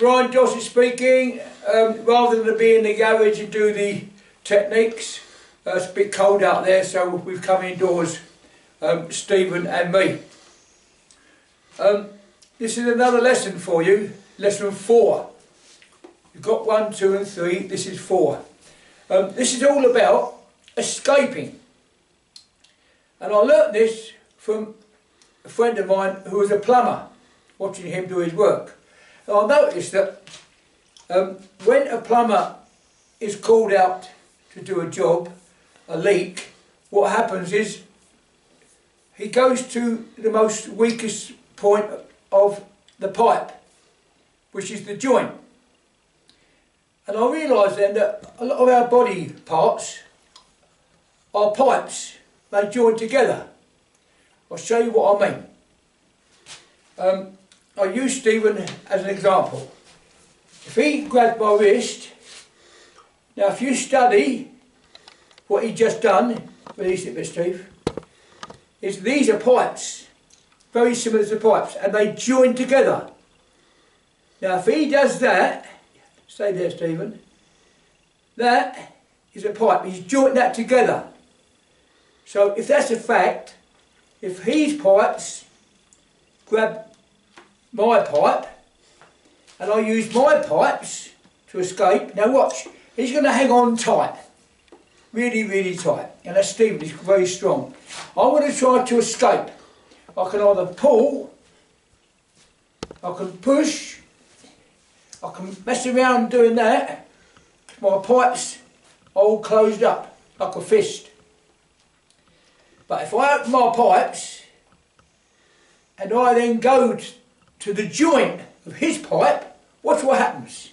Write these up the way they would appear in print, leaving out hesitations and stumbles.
Brian Dossett speaking. Rather than be in the garage and do the techniques, it's a bit cold out there, so we've come indoors, Stephen and me. This is another lesson for you, lesson 4. You've got 1, 2 and 3, this is 4. This is all about escaping. And I learnt this from a friend of mine who was a plumber, watching him do his work. And I noticed that when a plumber is called out to do a job, a leak, what happens is he goes to the most weakest point of the pipe, which is the joint. And I realised then that a lot of our body parts are pipes, they join together. I'll show you what I mean. I use Stephen as an example. If he grabbed my wrist, now if you study what he just done, release it a bit, Steve, is these are pipes, very similar to pipes, and they join together. Now if he does that, stay there Stephen, that is a pipe, he's joined that together. So if that's a fact, if his pipes grab my pipe, and I use my pipes to escape, now watch, he's going to hang on tight, really, really tight, and that's Stephen, he's very strong. I'm going to try to escape. I can either pull, I can push, I can mess around doing that. My pipes are all closed up, like a fist. But if I open my pipes, and I then go to the joint of his pipe, watch what happens.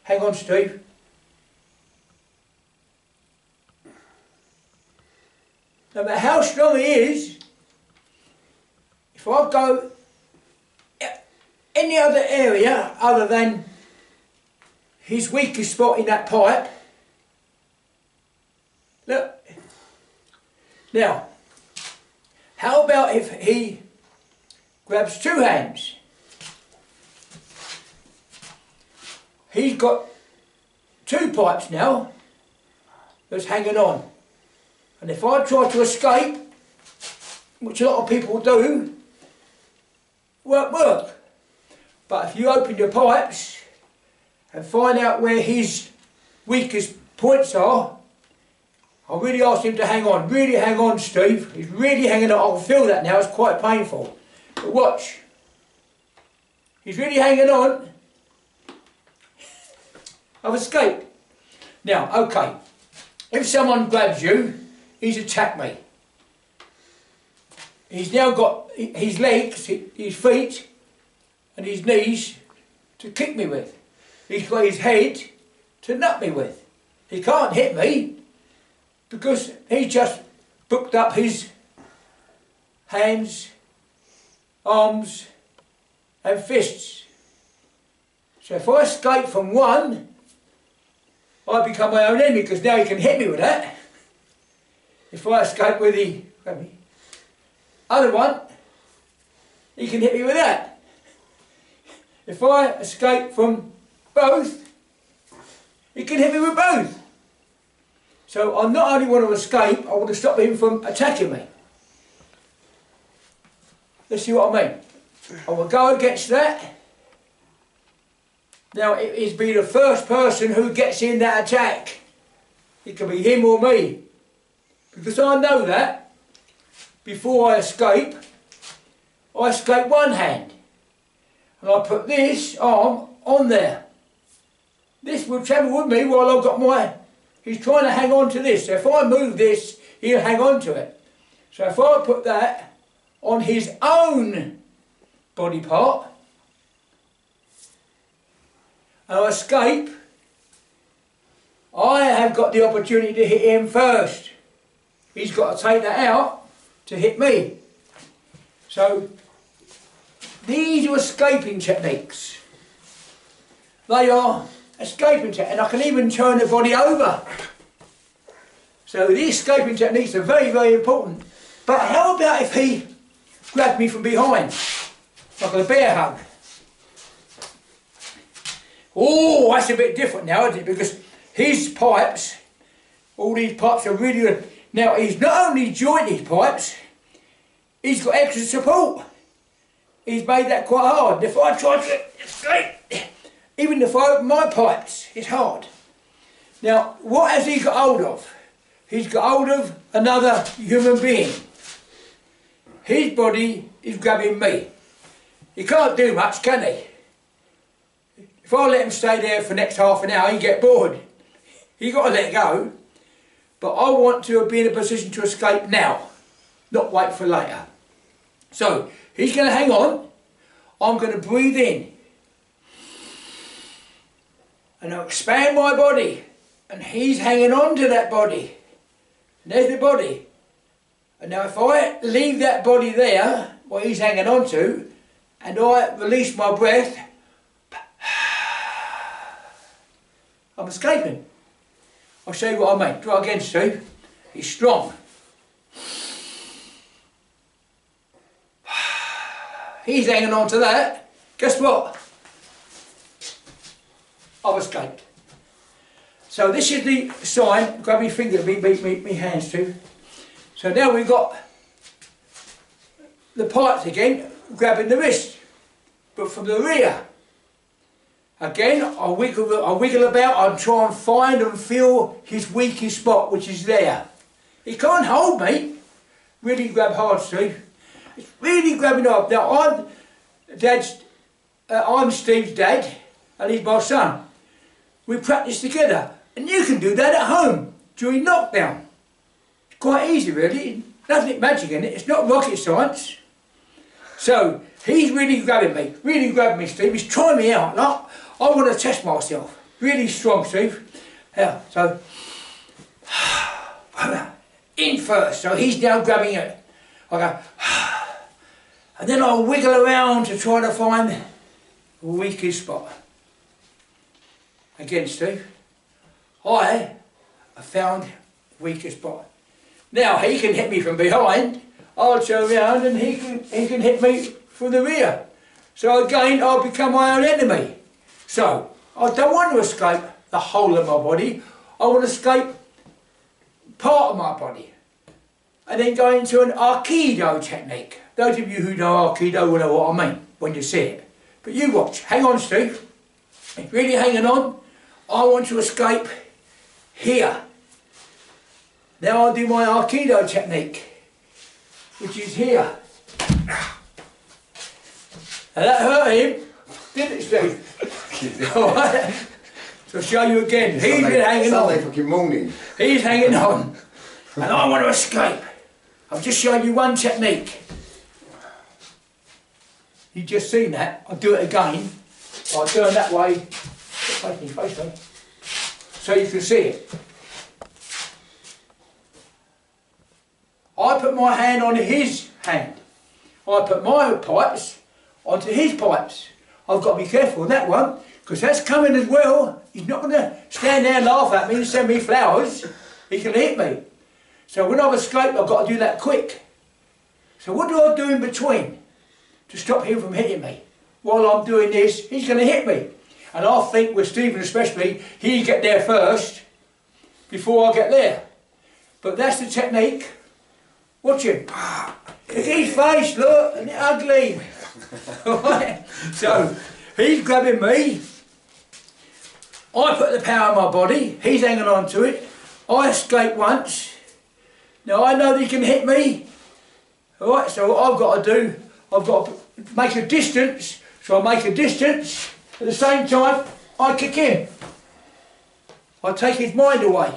Hang on, Steve. No matter how strong he is, if I go any other area other than his weakest spot in that pipe, look. Now, how about if he grabs 2 hands? He's got 2 pipes now that's hanging on. And if I try to escape, which a lot of people do, it won't work. But if you open your pipes and find out where his weakest points are, I really ask him to hang on. Really hang on, Steve. He's really hanging on. I can feel that now. It's quite painful. But watch. He's really hanging on. I've escaped. Now, okay. If someone grabs you, he's attacked me. He's now got his legs, his feet, and his knees to kick me with. He's got his head to nut me with. He can't hit me because he just booked up his hands, arms and fists. So if I escape from one, I become my own enemy because now he can hit me with that. If I escape with the other one, he can hit me with that. If I escape from both, he can hit me with both. So I not only want to escape, I want to stop him from attacking me. Let's see what I mean. I will go against that. Now it'll be the first person who gets in that attack. It can be him or me. Because I know that before I escape one hand. And I put this arm on there. This will travel with me while I've got my... He's trying to hang on to this. So if I move this, he'll hang on to it. So if I put that on his own body part, and I escape, I have got the opportunity to hit him first. He's got to take that out to hit me. So these are escaping techniques. They are escaping techniques, and I can even turn the body over. So these escaping techniques are very, very important. But how about if he grabbed me from behind, like a bear hug? Oh, that's a bit different now, isn't it? Because his pipes, all these pipes are really good. Now, he's not only joined his pipes, he's got extra support. He's made that quite hard. If I try to escape, even if I open my pipes, it's hard. Now, what has he got hold of? He's got hold of another human being. His body is grabbing me. He can't do much, can he? If I let him stay there for the next half an hour, he'd get bored. He's got to let go. But I want to be in a position to escape now, not wait for later. So, he's going to hang on. I'm going to breathe in. And I'll expand my body. And he's hanging on to that body. And there's the body. And now if I leave that body there, what he's hanging on to, and I release my breath, I'm escaping. I'll show you what I mean. Try again, Steve. He's strong. He's hanging on to that. Guess what? I've escaped. So this is the sign. Grab your finger, me hands too. So now we've got the pipes again, grabbing the wrist, but from the rear. Again, I wiggle about, I try and find and feel his weakest spot, which is there. He can't hold me. Really grab hard, Steve. It's really grabbing hard. Now I'm Steve's dad, and he's my son. We practice together, and you can do that at home during lockdown. It's quite easy, really. Nothing magic in it. It's not rocket science. So he's really grabbing me, Steve. He's trying me out. Like, I want to test myself. Really strong, Steve. Yeah, so in first. So he's now grabbing it. I go, and then I'll wiggle around to try to find the weakest spot. Again, Steve. I have found the weakest spot. Now he can hit me from behind. I'll turn around and he can hit me from the rear. So again, I'll become my own enemy. So, I don't want to escape the whole of my body. I want to escape part of my body. And then go into an Aikido technique. Those of you who know Aikido will know what I mean when you see it. But you watch. Hang on, Steve. It's really hanging on. I want to escape here. Now I'll do my Aikido technique, which is here. And that hurt him, didn't it, Steve? Alright, so I'll show you again. He's been hanging on. Fucking morning. He's hanging on. And I want to escape. I've just shown you one technique. You've just seen that. I'll do it again. I'll turn that way. So you can see it. I put my hand on his hand. I put my pipes onto his pipes. I've got to be careful on that one, because that's coming as well. He's not going to stand there and laugh at me and send me flowers. He can hit me. So when I've escaped, I've got to do that quick. So what do I do in between to stop him from hitting me? While I'm doing this, he's going to hit me. And I think with Stephen especially, he'd get there first before I get there. But that's the technique. Watch him. Look at his face, look, and it's ugly. Right. So he's grabbing me. I put the power in my body. He's hanging on to it. I escape once. Now I know that he can hit me. Alright, so what I've got to do, I've got to make a distance. So I make a distance. At the same time, I kick him. I take his mind away.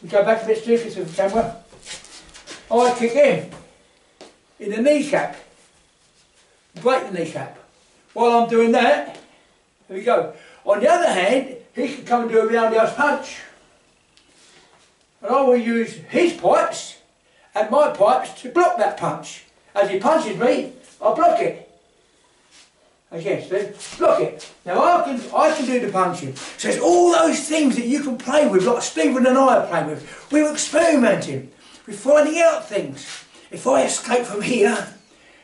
We go back a bit serious with the camera. I kick him in the kneecap. Break the kneecap. While I'm doing that, here we go. On the other hand, he can come and do a roundhouse punch. And I will use his pipes and my pipes to block that punch. As he punches me, I block it. Again, Steve, block it. Now I can do the punching. So there's all those things that you can play with, like Stephen and I are playing with. We're experimenting. We're finding out things. If I escape from here,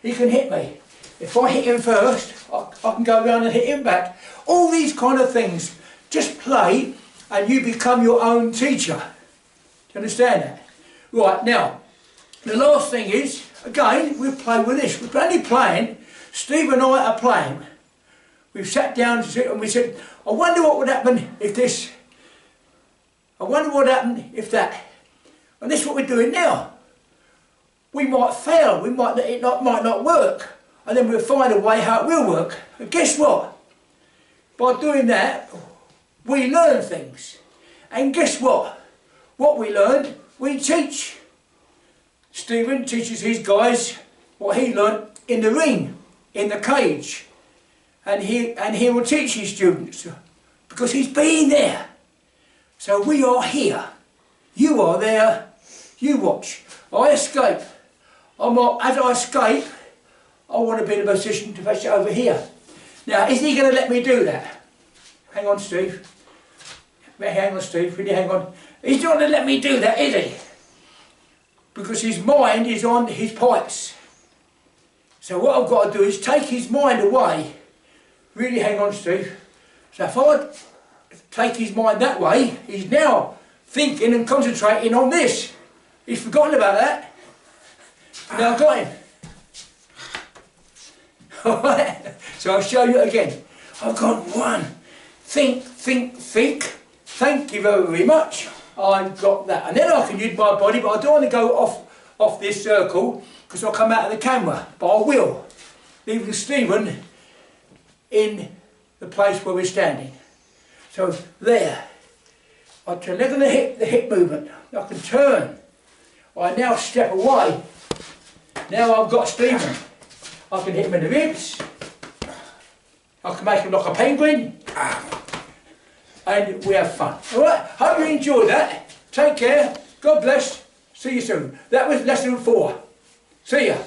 he can hit me. if I hit him first, I can go around and hit him back. All these kind of things. Just play and you become your own teacher. Do you understand that? Right, now, the last thing is, again, we play with this. We're only playing, Steve and I are playing. We've sat down and we said, I wonder what would happen if this, I wonder what would happen if that. And this is what we're doing now. We might fail, it might not work, and then we'll find a way how it will work. And guess what? By doing that, we learn things. And guess what? What we learned, we teach. Stephen teaches his guys what he learnt in the ring, in the cage. And he will teach his students, because he's been there. So we are here. You are there. You watch. I escape. As I escape, I want to be in a position to face it over here. Now, is he going to let me do that? Hang on, Steve. Hang on, Steve. Will you hang on? He's not going to let me do that, is he? Because his mind is on his pipes. So what I've got to do is take his mind away. Really, hang on, Steve. So if I take his mind that way, he's now thinking and concentrating on this. He's forgotten about that. Now I've got him. Alright, so I'll show you again. I've got one. Think. Thank you very much. I've got that. And then I can use my body, but I don't want to go off this circle because I'll come out of the camera. But I will. Leaving Stephen in the place where we're standing. So there. I turn on the hip movement. I can turn. I now step away. Now I've got Stephen. I can hit him in the ribs. I can make him like a penguin. And we have fun. Alright, hope you enjoyed that. Take care. God bless. See you soon. That was lesson 4. See ya.